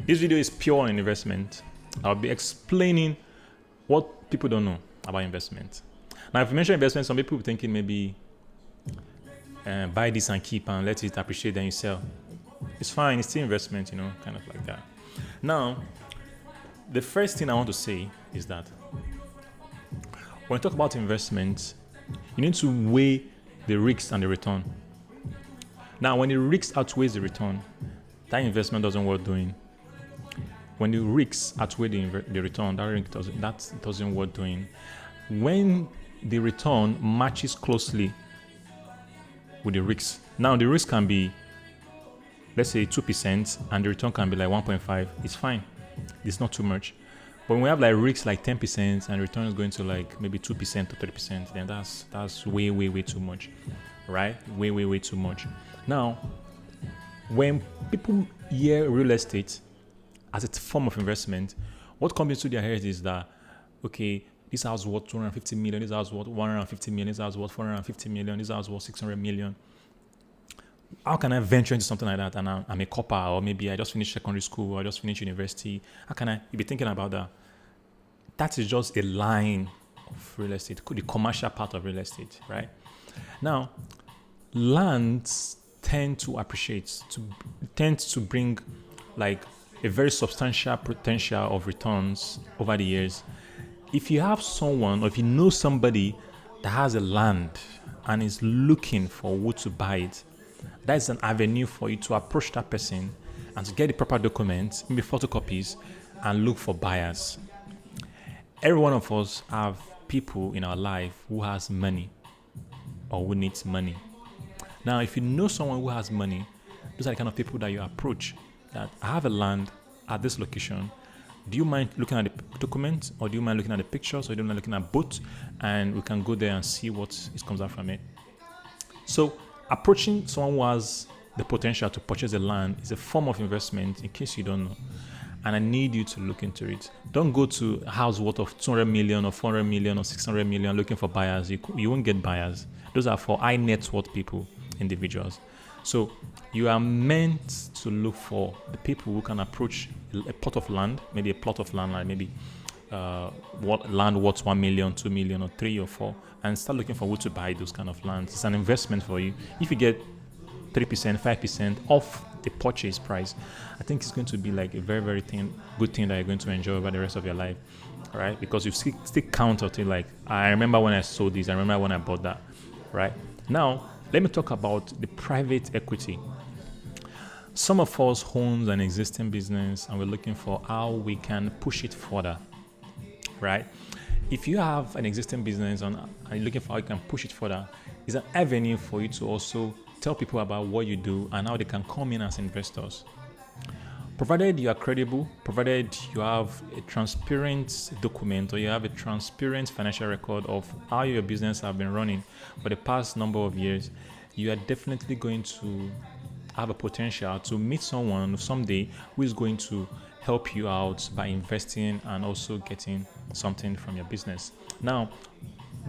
This video is pure on investment. I'll be explaining what people don't know about investment. Now, if you mention investment, some people will be thinking maybe buy this and keep and let it appreciate, then you sell. It's fine. It's still investment, kind of like that. Now, the first thing I want to say is that when you talk about investment, you need to weigh the risks and the return. Now, when the risk outweighs the return, that investment doesn't worth doing. When the risks outweigh the return, that doesn't worth doing. When the return matches closely with the risks. Now, the risk can be, let's say, 2%, and the return can be like 1.5. It's fine. It's not too much. But when we have like risks like 10% and the return is going to like maybe 2% or 30%, then that's way, way, way too much, right? Way, way, way too much. Now, when people hear real estate as a form of investment, what comes into their head is that, okay, this house worth 250 million, this house worth 150 million, this house worth 450 million, this house worth 600 million. How can I venture into something like that? And I'm a copper, or maybe I just finished secondary school, or I just finished university. How can you be thinking about that? That is just a line of real estate, the commercial part of real estate, right? Now, lands tend to appreciate, tend to bring like a very substantial potential of returns over the years. If you have someone, or if you know somebody that has a land and is looking for who to buy it, that is an avenue for you to approach that person and to get the proper documents, maybe photocopies, and look for buyers. Every one of us have people in our life who has money or who needs money. Now, if you know someone who has money, those are the kind of people that you approach. That I have a land at this location. Do you mind looking at the documents, or do you mind looking at the pictures, or do you mind looking at both? And we can go there and see what comes out from it. So, approaching someone who has the potential to purchase the land is a form of investment, in case you don't know. And I need you to look into it. Don't go to a house worth of 200 million or 400 million or 600 million looking for buyers. You won't get buyers. Those are for high net worth people, individuals. So you are meant to look for the people who can approach a plot of land, maybe a plot of land, like maybe land worth 1 million, 2 million, or 3 or 4, and start looking for who to buy those kind of lands. It's an investment for you. If you get 3%, 5% off the purchase price, I think it's going to be like a very, very good thing that you're going to enjoy over the rest of your life, right? Because you still count out it like, I remember when I sold this, I remember when I bought that, right? Now, let me talk about the private equity. Some of us owns an existing business and we're looking for how we can push it further, right? If you have an existing business and you're looking for how you can push it further, it's an avenue for you to also tell people about what you do and how they can come in as investors. Provided you are credible, provided you have a transparent document or you have a transparent financial record of how your business have been running for the past number of years, you are definitely going to have a potential to meet someone someday who is going to help you out by investing and also getting something from your business. Now,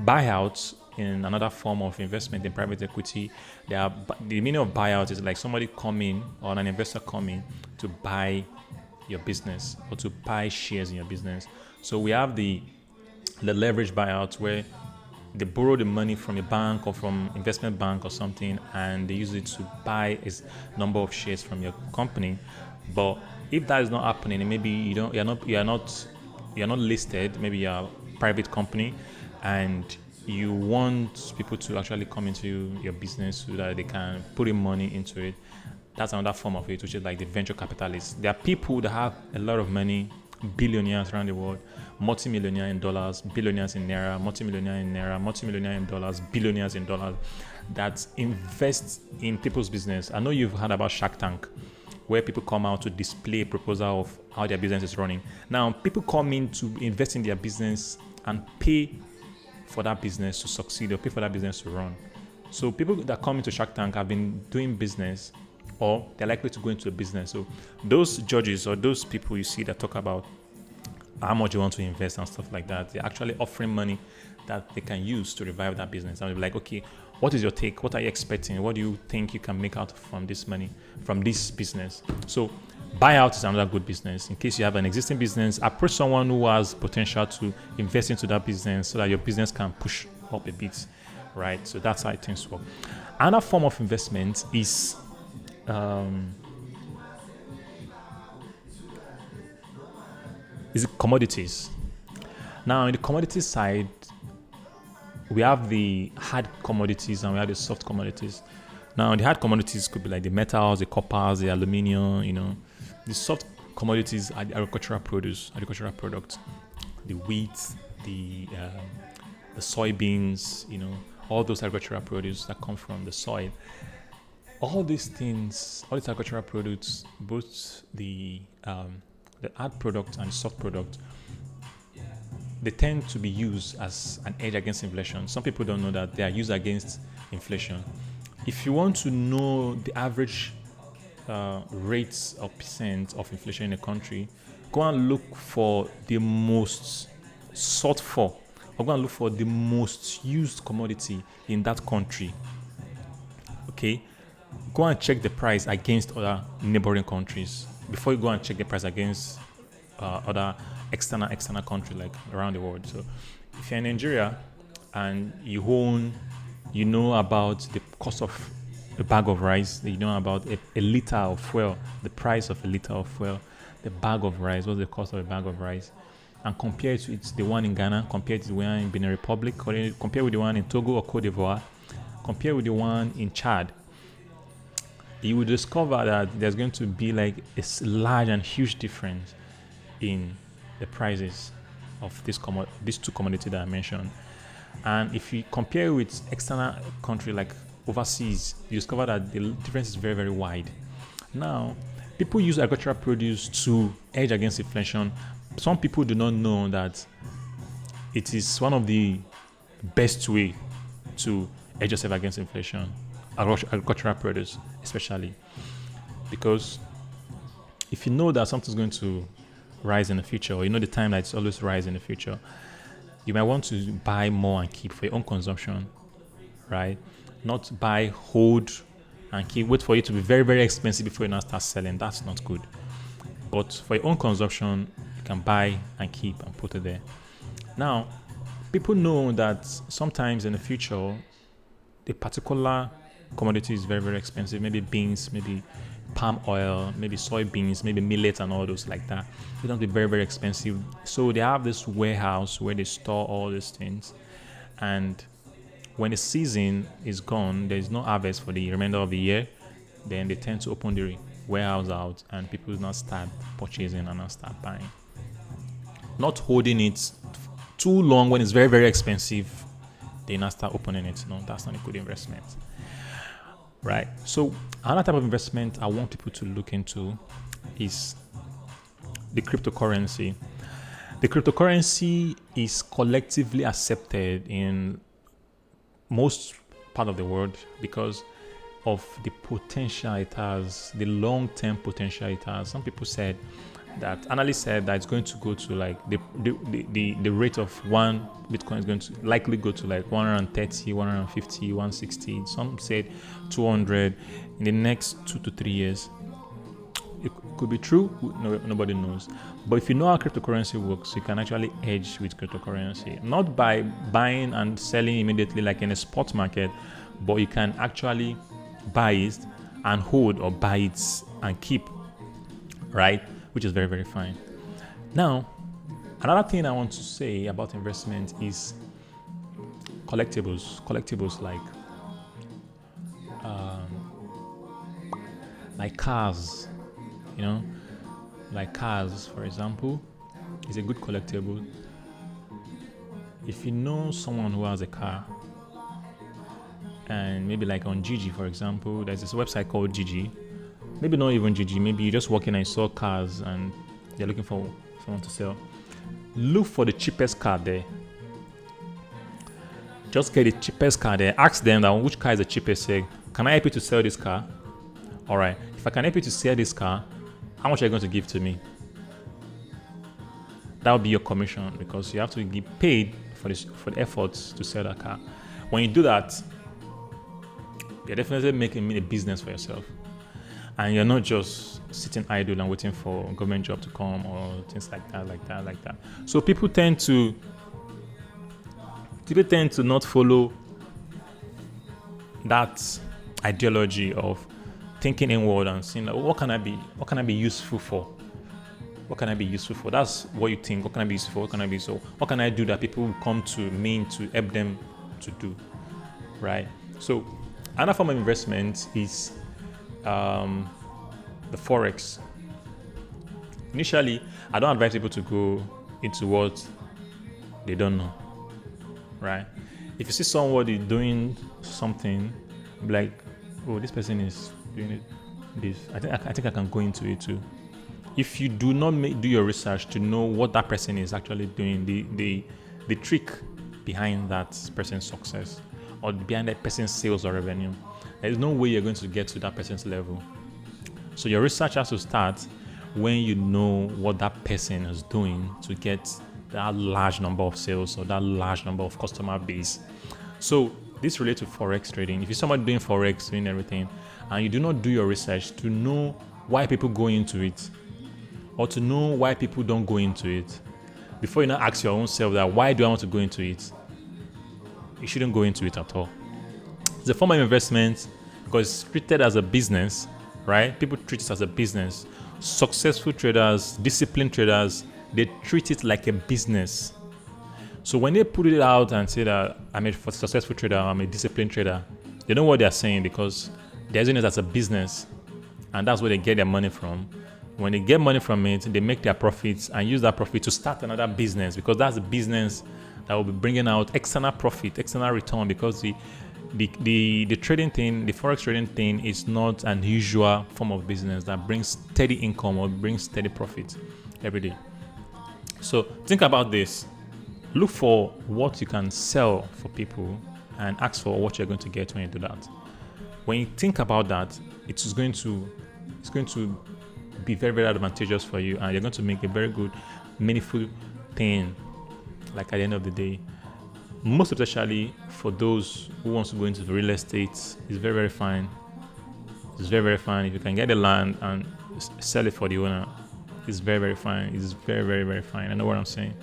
buyouts in another form of investment in private equity, the meaning of buyout is like somebody coming or an investor coming to buy your business or to buy shares in your business. So we have the leverage buyout where they borrow the money from a bank or from investment bank or something, and they use it to buy a number of shares from your company. But if that is not happening, and maybe you're not listed, maybe you're a private company, and you want people to actually come into your business so that they can put in money into it. That's another form of it, which is like the venture capitalists. There are people that have a lot of money, billionaires around the world, multi-millionaire in dollars, billionaires in naira, multi-millionaire in naira, multi-millionaire in dollars, billionaires in dollars, that invest in people's business. I know you've heard about Shark Tank, where people come out to display a proposal of how their business is running. Now, people come in to invest in their business and pay for that business to succeed or pay for that business to run. So people that come into Shark Tank have been doing business, or they're likely to go into a business. So those judges or those people you see that talk about how much you want to invest and stuff like that, they're actually offering money that they can use to revive that business. And they'll be like, okay, What is your take? What are you expecting? What do you think you can make out from this money, from this business? So buyout is another good business. In case you have an existing business, approach someone who has potential to invest into that business so that your business can push up a bit, right? So that's how things work. Another form of investment is commodities. Now, in the commodity side, we have the hard commodities and we have the soft commodities. Now, the hard commodities could be like the metals, the coppers, the aluminium, The soft commodities are the agricultural products, the wheat, the soybeans, all those agricultural produce that come from the soil. All these agricultural products, both the hard product and the soft product, they tend to be used as an edge against inflation. Some people don't know that they are used against inflation. If you want to know the average rates or percent of inflation in a country, go and look for the most sought for, or go and look for the most used commodity in that country. Okay? Go and check the price against other neighboring countries before you go and check the price against other external country like around the world. So if you're in Nigeria and you know about the cost of a bag of rice, you know about a liter of fuel, the price of a liter of fuel, the bag of rice, what's the cost of a bag of rice, and compare it with the one in Ghana, compare it to the one in Benin Republic, compare with the one in Togo or Cote d'Ivoire, compare with the one in Chad, you will discover that there's going to be like a large and huge difference in the prices of these two commodities that I mentioned. And if you compare with external country like overseas, you discover that the difference is very, very wide. Now, people use agricultural produce to hedge against inflation. Some people do not know that it is one of the best way to hedge yourself against inflation, agricultural produce especially. Because if you know that something's going to rise in the future, or you know the time that it's always rise in the future, you might want to buy more and keep for your own consumption, right? Not buy, hold, and keep. Wait for it to be very, very expensive before you now start selling. That's not good. But for your own consumption, you can buy and keep and put it there. Now, people know that sometimes in the future, the particular commodity is very, very expensive. Maybe beans, maybe palm oil, maybe soybeans, maybe millet and all those like that. They don't be very, very expensive. So they have this warehouse where they store all these things. And when the season is gone, there is no harvest for the remainder of the year, then they tend to open the warehouse out and people now start purchasing and now start buying. Not holding it too long when it's very, very expensive, they now start opening it. No, that's not a good investment. Right. So another type of investment I want people to look into is the cryptocurrency. The cryptocurrency is collectively accepted in most part of the world because of the potential it has, the long-term potential it has. Some people said that, analysts said that it's going to go to like the rate of one Bitcoin is going to likely go to like 130, 150, 160. Some said 200 in the next 2 to 3 years. It could be true, nobody knows. But if you know how cryptocurrency works, you can actually hedge with cryptocurrency. Not by buying and selling immediately like in a spot market, but you can actually buy it and hold, or buy it and keep, right? Which is very, very fine. Now, another thing I want to say about investment is collectibles. Collectibles like cars, like cars, for example, is a good collectible. If you know someone who has a car, and maybe like on Gigi, for example, there's this website called Gigi. Maybe not even Gigi, maybe you're just walking and you saw cars and you're looking for someone to sell. Look for the cheapest car there. Just get the cheapest car there. Ask them that which car is the cheapest. Say, can I help you to sell this car? All right. If I can help you to sell this car, how much are you going to give to me? That will be your commission, because you have to get paid for the efforts to sell that car. When you do that, You're definitely making a business for yourself. And you're not just sitting idle and waiting for a government job to come or things like that. So people tend to not follow that ideology of thinking inward and saying, like, what can I be useful for? What can I be useful for? That's what you think. What can I be useful for? What can I be so? What can I do that people will come to me to help them to do? Right? So another form of investment is the Forex. Initially, I don't advise people to go into what they don't know. Right? If you see somebody doing something, be like, oh, this person is doing it. This, I think I can go into it too. If you do not do your research to know what that person is actually doing, the trick behind that person's success or behind that person's sales or revenue, there is no way you're going to get to that person's level. So your research has to start when you know what that person is doing to get that large number of sales or that large number of customer base. So this relates to Forex trading. If you're somebody doing Forex, doing everything, and you do not do your research to know why people go into it, or to know why people don't go into it, before you now ask your own self that why do I want to go into it, you shouldn't go into it at all. It's a form of investment because it's treated as a business, right? People treat it as a business. Successful traders, disciplined traders, they treat it like a business. So when they put it out and say that I'm a successful trader, I'm a disciplined trader, they know what they're saying because they're doing it as a business, and that's where they get their money from. When they get money from it, they make their profits and use that profit to start another business because that's a business that will be bringing out external profit, external return, because the trading thing, the Forex trading thing is not an usual form of business that brings steady income or brings steady profit every day. So think about this. Look for what you can sell for people and ask for what you're going to get when you do that. When you think about that, it's going to be very, very advantageous for you, and you're going to make a very good, meaningful thing. Like at the end of the day, most especially for those who wants to go into real estate, it's very, very fine. It's very, very fine. If you can get the land and sell it for the owner, it's very, very fine. It's very, very, very fine. I know what I'm saying.